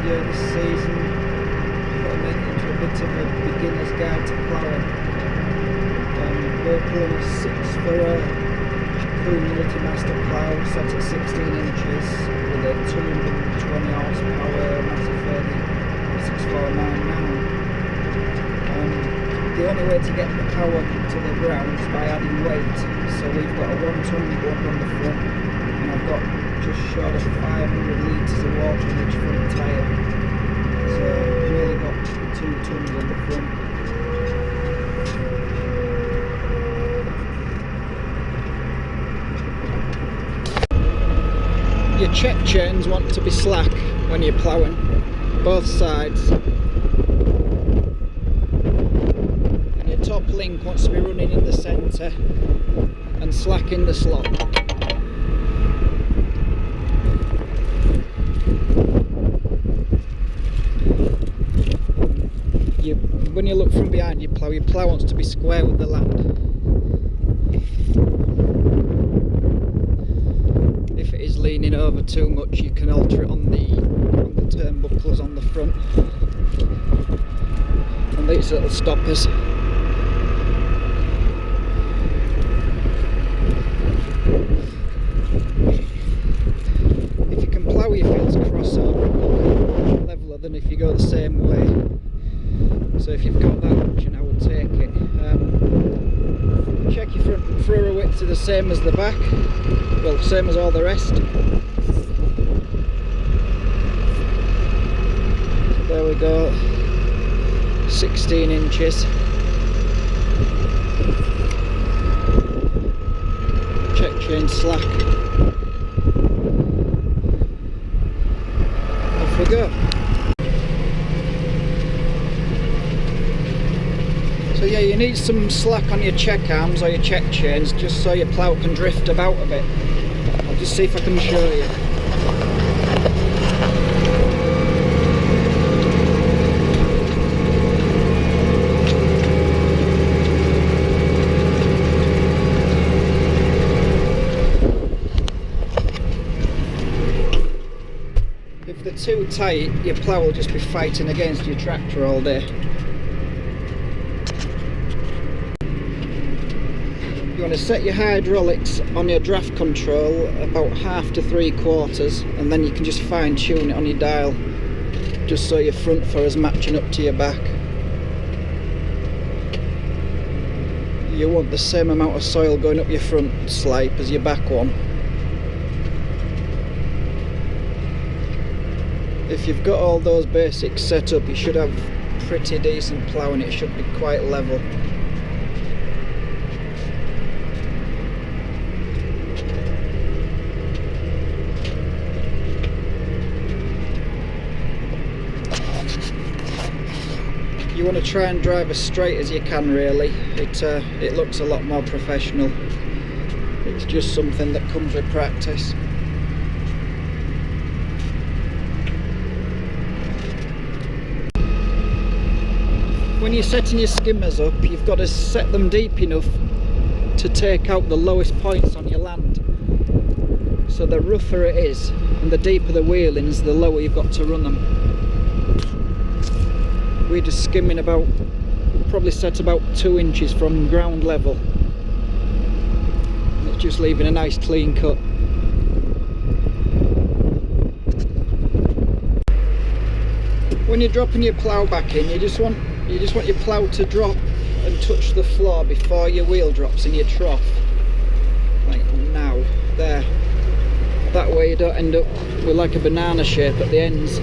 video this season. I've got to make it into a bit of a beginner's guide to ploughing. We're pulling a 6 for a multi-master plough set at 16 inches with a 220 horsepower massive 649 the only way to get the power to the ground is by adding weight, so we've got a 1 ton one on the front and I've got just short of 500 litres of water in each front tyre, so I've really got 2 tons on the front. Your check chains want to be slack when you're ploughing, both sides. And your top link wants to be running in the centre and slack in the slot. When you look from behind your plough wants to be square with the land. If it is leaning over too much, you can alter it on the turnbuckles on the front and these little stoppers. If you can plough your fields crossover, it will be leveler than if you go the same way. So if you've got that option, I would take it. Check your front furrow width to the same as the back, well, same as all the rest. So there we go, 16 inches. Check chain slack. Off we go. So yeah, you need some slack on your check arms or your check chains just so your plough can drift about a bit. I'll just see if I can show you. If they're too tight, your plough will just be fighting against your tractor all day. You want to set your hydraulics on your draft control about 1/2 to 3/4, and then you can just fine tune it on your dial just so your front furrow's matching up to your back. You want the same amount of soil going up your front slipe as your back one. If you've got all those basics set up, you should have pretty decent ploughing. It should be quite level. You want to try and drive as straight as you can, really. It looks a lot more professional. It's just something that comes with practice. When you're setting your skimmers up, you've got to set them deep enough to take out the lowest points on your land. So the rougher it is and the deeper the wheelings, the lower you've got to run them. We're just skimming about, probably set about 2 inches from ground level. It's just leaving a nice clean cut. When you're dropping your plough back in, you just want your plough to drop and touch the floor before your wheel drops in your trough. Like now, there. That way you don't end up with like a banana shape at the ends.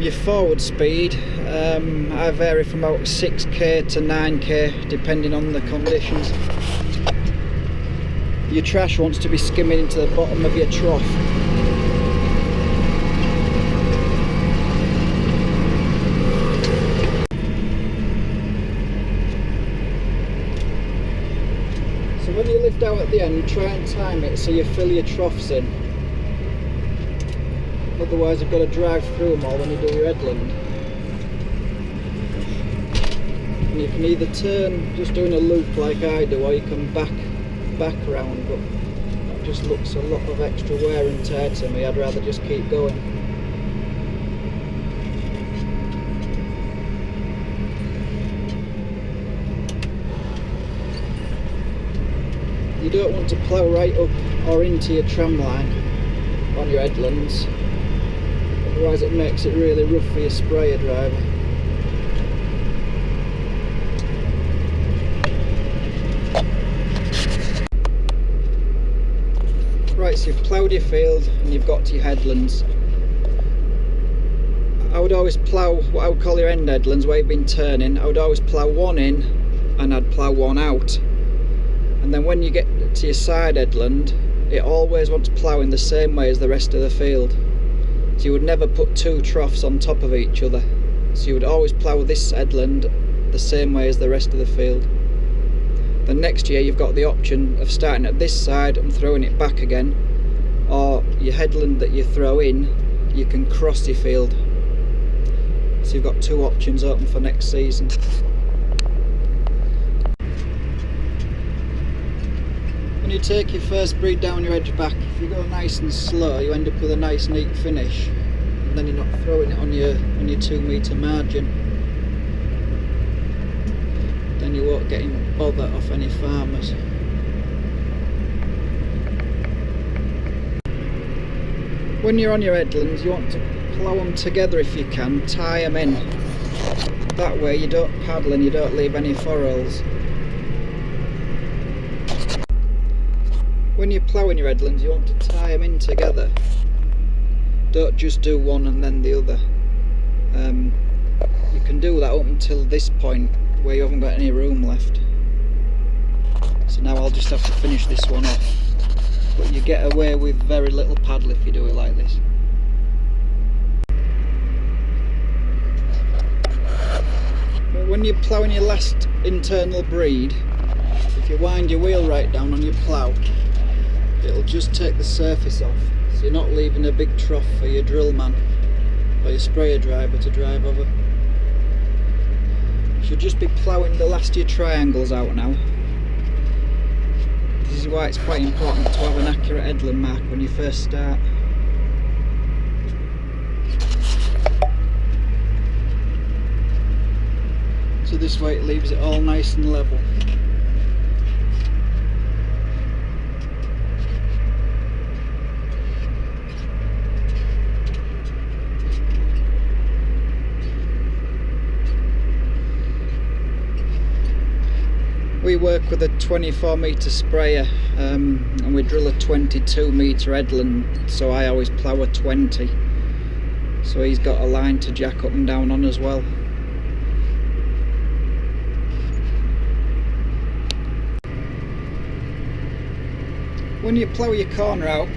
Your forward speed, I vary from about 6k to 9k depending on the conditions. Your trash wants to be skimming into the bottom of your trough. So when you lift out at the end, try and time it so you fill your troughs in. Otherwise you've got to drive through them all when you do your headland. And you can either turn just doing a loop like I do, or you can back round, but it just looks a lot of extra wear and tear to me. I'd rather just keep going. You don't want to plough right up or into your tram line on your headlands, otherwise it makes it really rough for your sprayer driver. Right, so you've ploughed your field and you've got to your headlands. I would always plough what I would call your end headlands where you've been turning. I would always plough one in and I'd plough one out. And then when you get to your side headland, it always wants ploughing the same way as the rest of the field. So you would never put two troughs on top of each other. So you would always plough this headland the same way as the rest of the field. Then next year you've got the option of starting at this side and throwing it back again, or your headland that you throw in, you can cross your field. So you've got two options open for next season. When you take your first breed down your edge back, if you go nice and slow, you end up with a nice neat finish, and then you're not throwing it on your 2 metre margin. Then you won't get any bother off any farmers. When you're on your headlands, you want to plough them together if you can, tie them in. That way you don't paddle and you don't leave any furrows. When you're ploughing your headlands, you want to tie them in together. Don't just do one and then the other. You can do that up until this point where you haven't got any room left. So now I'll just have to finish this one off. But you get away with very little paddle if you do it like this. But when you're ploughing your last internal breed, if you wind your wheel right down on your plough, it'll just take the surface off, so you're not leaving a big trough for your drill man or your sprayer driver to drive over. You should just be ploughing the last of your triangles out now. This is why it's quite important to have an accurate headland mark when you first start. So this way it leaves it all nice and level. We work with a 24 metre sprayer and we drill a 22 metre headland, so I always plough a 20. So he's got a line to jack up and down on as well. When you plough your corner out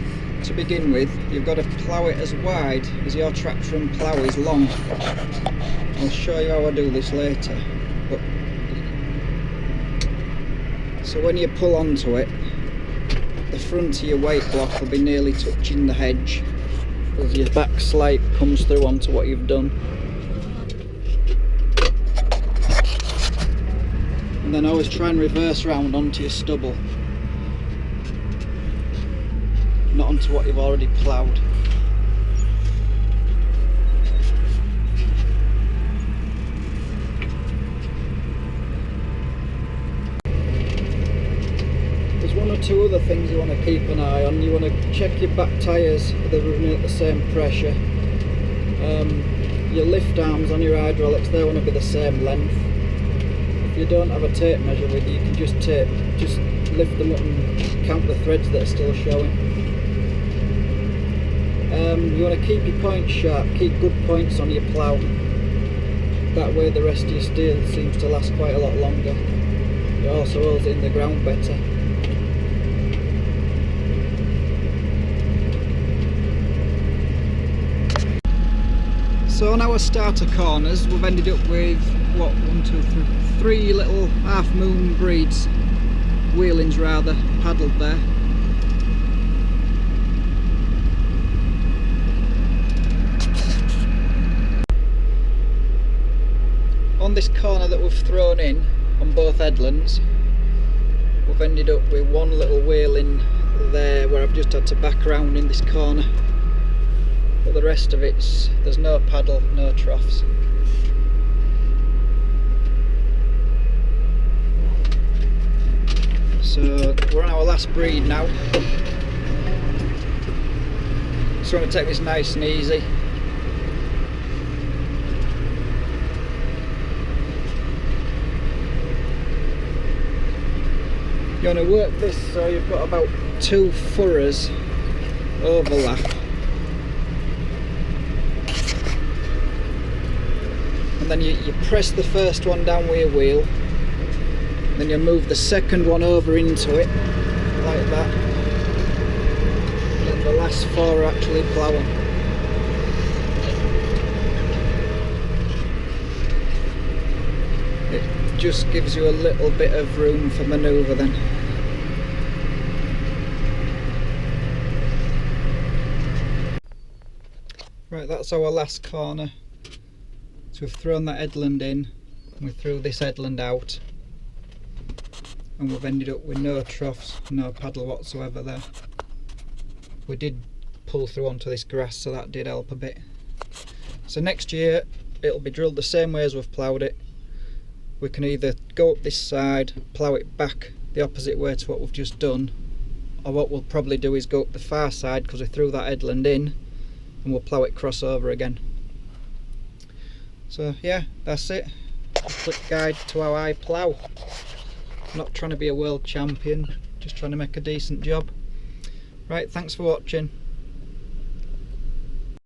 to begin with, you've got to plough it as wide as your tractor and plough is long. I'll show you how I do this later. But so when you pull onto it, the front of your weight block will be nearly touching the hedge as your back slate comes through onto what you've done. And then always try and reverse round onto your stubble, not onto what you've already ploughed. One or two other things you want to keep an eye on. You want to check your back tyres, they're running at the same pressure. Your lift arms on your hydraulics, they want to be the same length. If you don't have a tape measure with you, you can just lift them up and count the threads that are still showing. You want to keep your points sharp, keep good points on your plough. That way the rest of your steel seems to last quite a lot longer. It also holds it in the ground better. So on our starter corners we've ended up with, what, 1, 2, 3, 3 little half moon breeds, wheelings rather, paddled there. On this corner that we've thrown in on both headlands, we've ended up with one little wheeling there where I've just had to back around in this corner, but the rest of it's, there's no paddle, no troughs. So we're on our last breed now, so I'm going to take this nice and easy. You're going to work this so you've got about 2 furrows overlap, and then you press the first one down with your wheel, then you move the second one over into it like that, and then the last 4 are actually ploughing. It just gives you a little bit of room for manoeuvre then. Right, that's our last corner. So we've thrown that headland in, and we threw this headland out, and we've ended up with no troughs, no paddle whatsoever there. We did pull through onto this grass, so that did help a bit. So next year it'll be drilled the same way as we've ploughed it. We can either go up this side, plough it back the opposite way to what we've just done, or what we'll probably do is go up the far side because we threw that headland in, and we'll plough it cross over again. So yeah, that's it. A quick guide to how I plough. I'm not trying to be a world champion, just trying to make a decent job. Right, thanks for watching.